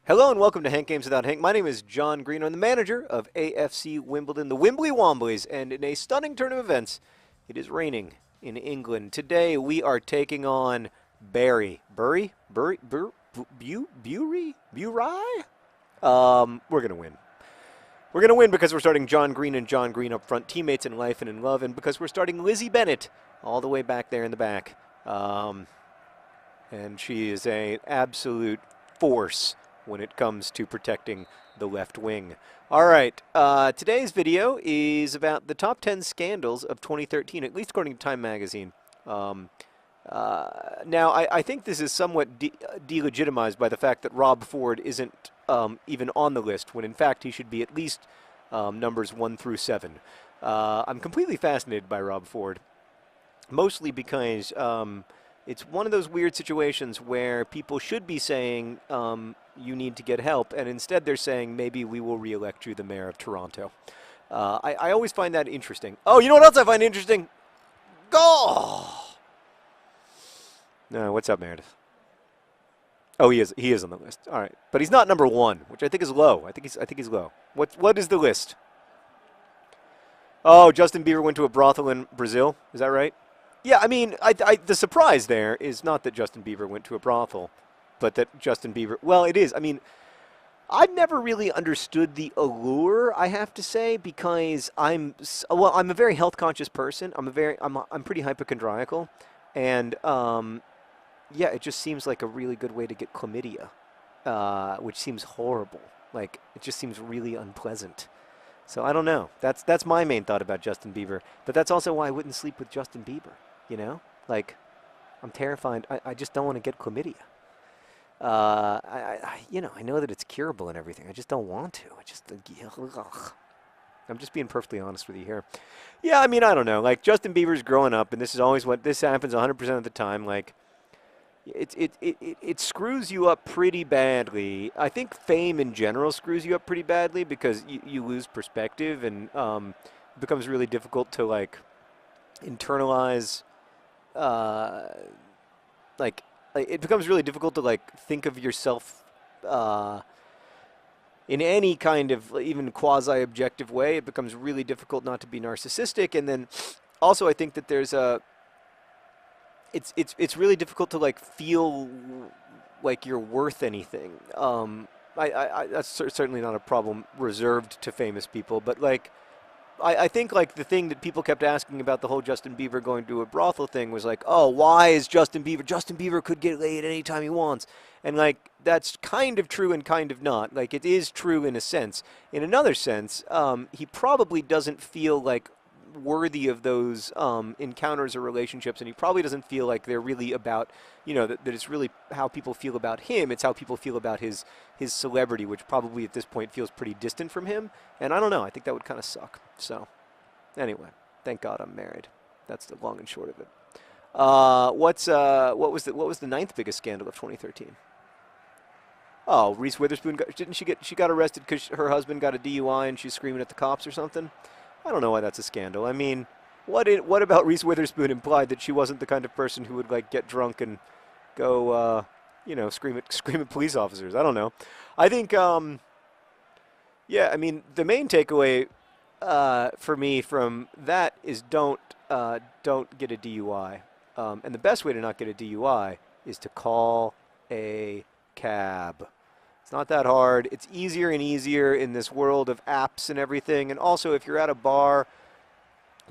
Hello and welcome to Hank Games Without Hank. My name is John Green. I'm the manager of AFC Wimbledon, the Wimbly Womblys, and in a stunning turn of events, it is raining in England. Today we are taking on Bury. Bury? Bury? Bury? We're going to win. We're going to win because we're starting John Green and John Green up front, teammates in life and in love, and because we're starting Lizzie Bennett all the way back there in the back. And she is an absolute force when it comes to protecting the left wing. All right, today's video is about the top 10 scandals of 2013, at least according to Time Magazine. Now, I think this is somewhat delegitimized by the fact that Rob Ford isn't even on the list, when in fact he should be at least numbers 1 through 7. I'm completely fascinated by Rob Ford, mostly because it's one of those weird situations where people should be saying you need to get help, and instead they're saying maybe we will re-elect you the mayor of Toronto. I always find that interesting. Oh, you know what else I find interesting? Oh! No, what's up, Meredith? Oh, he is on the list. All right, but he's not number 1, which I think is low. I think he's low. What is the list? Oh, Justin Bieber went to a brothel in Brazil. Is that right? Yeah, I mean, the surprise there is not that Justin Bieber went to a brothel, but that Justin Bieber, well, it is. I mean, I've never really understood the allure, I have to say, because I'm a very health conscious person. I'm pretty hypochondriacal, and yeah, it just seems like a really good way to get chlamydia, which seems horrible. Like, it just seems really unpleasant. So I don't know. That's my main thought about Justin Bieber, but that's also why I wouldn't sleep with Justin Bieber. You know, like, I'm terrified. I just don't want to get chlamydia. You know, I know that it's curable and everything. I just don't want to. I'm just being perfectly honest with you here. Yeah, I mean, I don't know. Like, Justin Bieber's growing up, and this is always what this happens 100% of the time. Like, it screws you up pretty badly. I think fame in general screws you up pretty badly because you lose perspective, and it becomes really difficult to, like, internalize. Like, it becomes really difficult to, like, think of yourself in any kind of even quasi-objective way. It becomes really difficult not to be narcissistic, and then also I think that there's a it's really difficult to, like, feel like you're worth anything. That's certainly not a problem reserved to famous people, but, like, I think, like, the thing that people kept asking about the whole Justin Bieber going to a brothel thing was like, oh, why is Justin Bieber could get laid anytime he wants. And, like, that's kind of true and kind of not. Like, it is true in a sense. In another sense, he probably doesn't feel, like, worthy of those encounters or relationships, and he probably doesn't feel like they're really about, you know, that it's really how people feel about him. It's how people feel about his celebrity, which probably at this point feels pretty distant from him. And I don't know. I think that would kind of suck. So, anyway, thank God I'm married. That's the long and short of it. What was the 9th biggest scandal of 2013? Oh, Reese Witherspoon she got arrested because her husband got a DUI and she's screaming at the cops or something? I don't know why that's a scandal. I mean, what about Reese Witherspoon implied that she wasn't the kind of person who would, like, get drunk and go, you know, scream at police officers? I don't know. I think, yeah, I mean, the main takeaway for me from that is don't get a DUI. And the best way to not get a DUI is to call a cab. It's not that hard. It's easier and easier in this world of apps and everything. And also, if you're at a bar,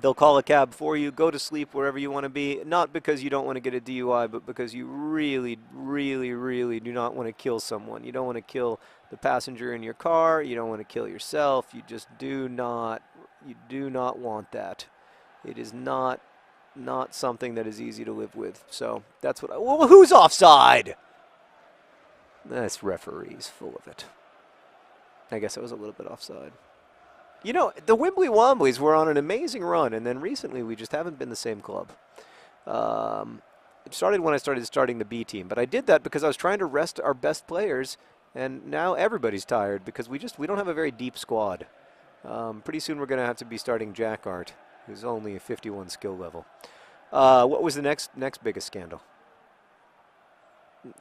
they'll call a cab for you. Go to sleep wherever you want to be. Not because you don't want to get a DUI, but because you really, really, really do not want to kill someone. You don't want to kill the passenger in your car. You don't want to kill yourself. You just do not. You do not want that. It is not something that is easy to live with. So that's what. Well, who's offside? This referee's full of it. I guess I was a little bit offside. You know, the Wimbly Womblys were on an amazing run, and then recently we just haven't been the same club. It started when I starting the B team, but I did that because I was trying to rest our best players, and now everybody's tired because we don't have a very deep squad. Pretty soon we're going to have to be starting Jack Art, who's only a 51 skill level. What was the next biggest scandal?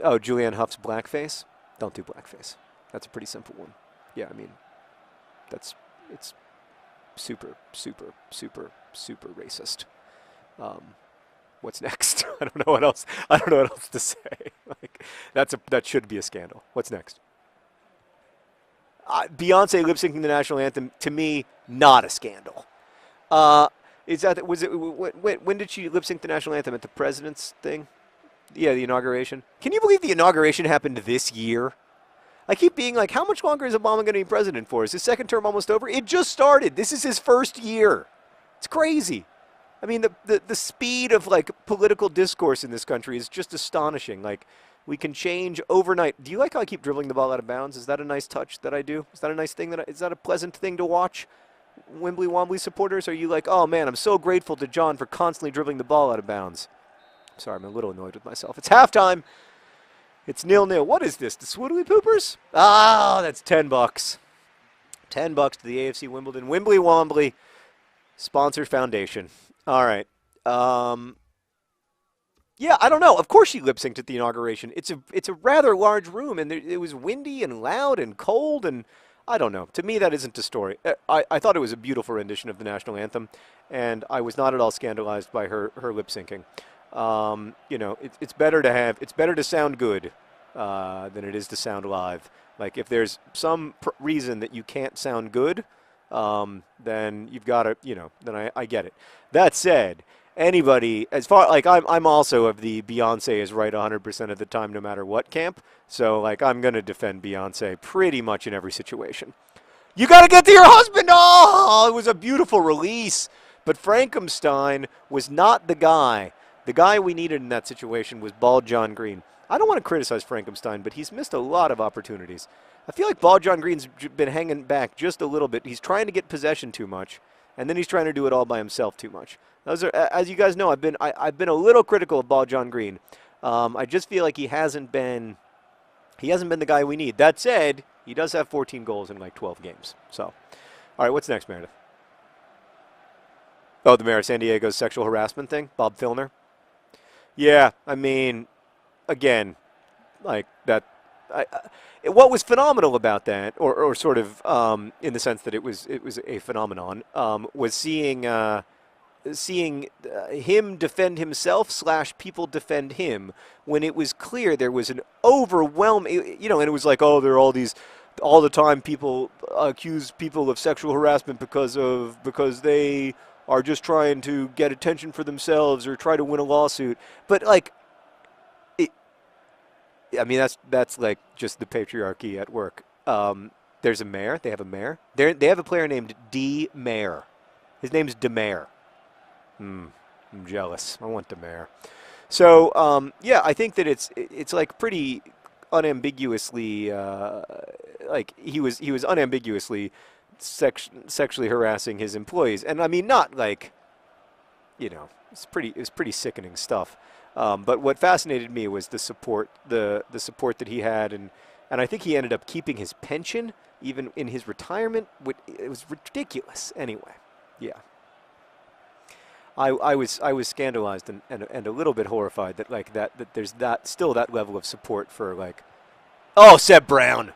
Oh, Julianne Hough's blackface? Don't do blackface. That's a pretty simple one. Yeah, I mean, it's super, super, super, super racist. What's next? I don't know what else. I don't know what else to say. Like, that should be a scandal. What's next? Beyonce lip syncing the national anthem, to me, not a scandal. When did she lip sync the national anthem, at the president's thing? Yeah, the inauguration. Can you believe the inauguration happened this year? I keep being like, how much longer is Obama going to be president for? Is his second term almost over? It just started. This is his first year. It's crazy. I mean, the speed of like political discourse in this country is just astonishing. Like, we can change overnight. Do you like how I keep dribbling the ball out of bounds? Is that a nice touch that I do? Is that a nice thing is that a pleasant thing to watch? Wimbly Womblys supporters, are you like, oh man, I'm so grateful to John for constantly dribbling the ball out of bounds? Sorry, I'm a little annoyed with myself. It's halftime. It's 0-0. What is this? The Swoodly Poopers? Ah, that's $10. $10 to the AFC Wimbledon Wimbly Wombly Sponsor Foundation. All right. Yeah, I don't know. Of course she lip synced at the inauguration. It's a rather large room, and it was windy and loud and cold, and I don't know. To me, that isn't a story. I thought it was a beautiful rendition of the national anthem, and I was not at all scandalized by her lip syncing. You know, it's better to sound good than it is to sound live. Like, if there's some reason that you can't sound good, then you've got to, you know, then I get it. That said, anybody, as far, like, I'm also of the Beyonce is right 100% of the time no matter what camp. So, like, I'm going to defend Beyonce pretty much in every situation. You got to get to your husband! Oh, it was a beautiful release. But Frankenstein was not the guy. The guy we needed in that situation was Bald John Green. I don't want to criticize Frankenstein, but he's missed a lot of opportunities. I feel like Bald John Green's been hanging back just a little bit. He's trying to get possession too much, and then he's trying to do it all by himself too much. Those are, as you guys know, I've been a little critical of Bald John Green. I just feel like he hasn't been the guy we need. That said, he does have 14 goals in like 12 games. So, all right, what's next, Meredith? Oh, the mayor of San Diego's sexual harassment thing, Bob Filner. Yeah, I mean, again, like that. What was phenomenal about that, or sort of in the sense that it was a phenomenon, was seeing him defend himself / people defend him when it was clear there was an overwhelming, you know, and it was like, oh, there are all the time people accuse people of sexual harassment because they are just trying to get attention for themselves or try to win a lawsuit. But like, I mean, that's like just the patriarchy at work. There's a mayor. They have a mayor. They have a player named D. Mayer. His name's DeMayer. I'm jealous. I want DeMayer. So yeah, I think that it's like pretty unambiguously like he was unambiguously sexually harassing his employees, and I mean, not like, you know, it was pretty sickening stuff. But what fascinated me was the support that he had, and I think he ended up keeping his pension even in his retirement. It was ridiculous. Anyway, yeah. I was scandalized and a little bit horrified that like that there's still that level of support for like, oh, Seb Brown,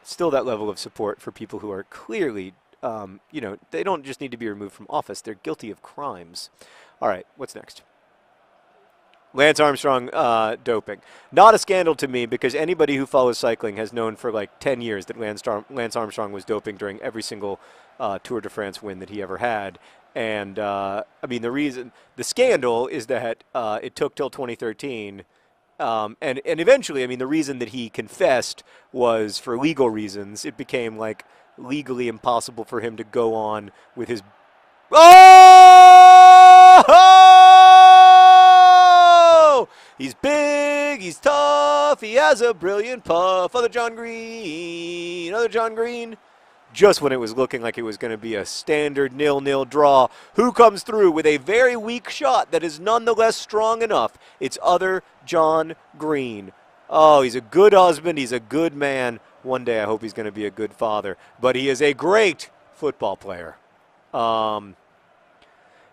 still that level of support for people who are clearly, you know, they don't just need to be removed from office, they're guilty of crimes. All right, what's next? Lance Armstrong doping. Not a scandal to me, because anybody who follows cycling has known for like 10 years that Lance Armstrong was doping during every single Tour de France win that he ever had. And I mean, the scandal is that it took till 2013. And eventually, I mean, the reason that he confessed was for legal reasons. It became like legally impossible for him to go on with his. Oh! He's big, he's tough, he has a brilliant puff. Other John Green. Just when it was looking like it was going to be a standard 0-0 draw, who comes through with a very weak shot that is nonetheless strong enough? It's other John Green. Oh, he's a good husband. He's a good man. One day I hope he's going to be a good father. But he is a great football player.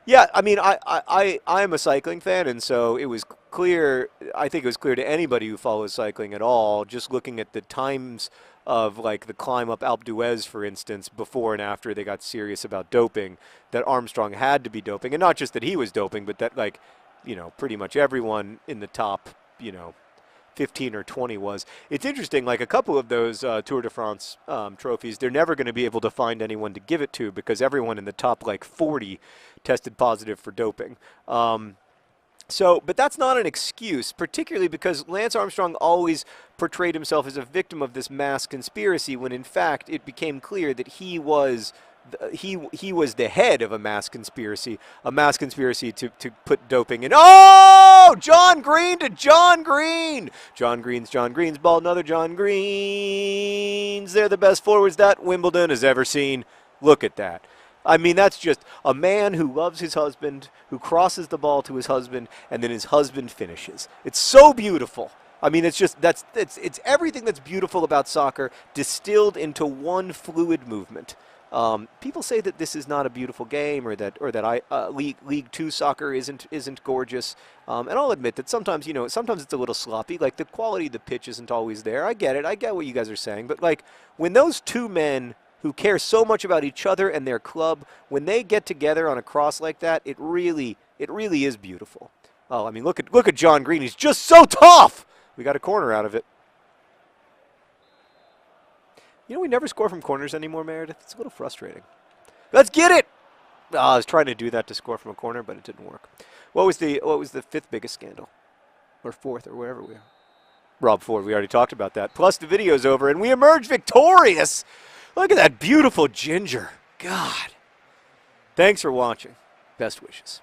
Yeah, I mean, I am a cycling fan, and so it was clear. I think it was clear to anybody who follows cycling at all, just looking at the times of like the climb up Alpe d'Huez, for instance, before and after they got serious about doping, that Armstrong had to be doping, and not just that he was doping, but that like, pretty much everyone in the top, 15 or 20 was. It's interesting, like a couple of those Tour de France trophies, they're never going to be able to find anyone to give it to because everyone in the top like 40 tested positive for doping. But that's not an excuse, particularly because Lance Armstrong always portrayed himself as a victim of this mass conspiracy when in fact it became clear that he was the head of a mass conspiracy to put doping in. Oh, John Green to John Green. John Green's ball, another John Green's. They're the best forwards that Wimbledon has ever seen. Look at that. I mean, that's just a man who loves his husband, who crosses the ball to his husband, and then his husband finishes. It's so beautiful. I mean, it's everything that's beautiful about soccer distilled into one fluid movement. People say that this is not a beautiful game, or that League Two soccer isn't gorgeous. And I'll admit that sometimes it's a little sloppy. Like the quality of the pitch isn't always there. I get it. I get what you guys are saying. But like when those two men who care so much about each other and their club, when they get together on a cross like that, it really is beautiful. Oh, I mean, look at John Green. He's just so tough. We got a corner out of it. We never score from corners anymore, Meredith. It's a little frustrating. Let's get it! Oh, I was trying to do that to score from a corner, but it didn't work. What was the fifth biggest scandal? Or fourth, or wherever we are. Rob Ford, we already talked about that. Plus, the video's over, and we emerge victorious! Look at that beautiful ginger. God. Thanks for watching. Best wishes.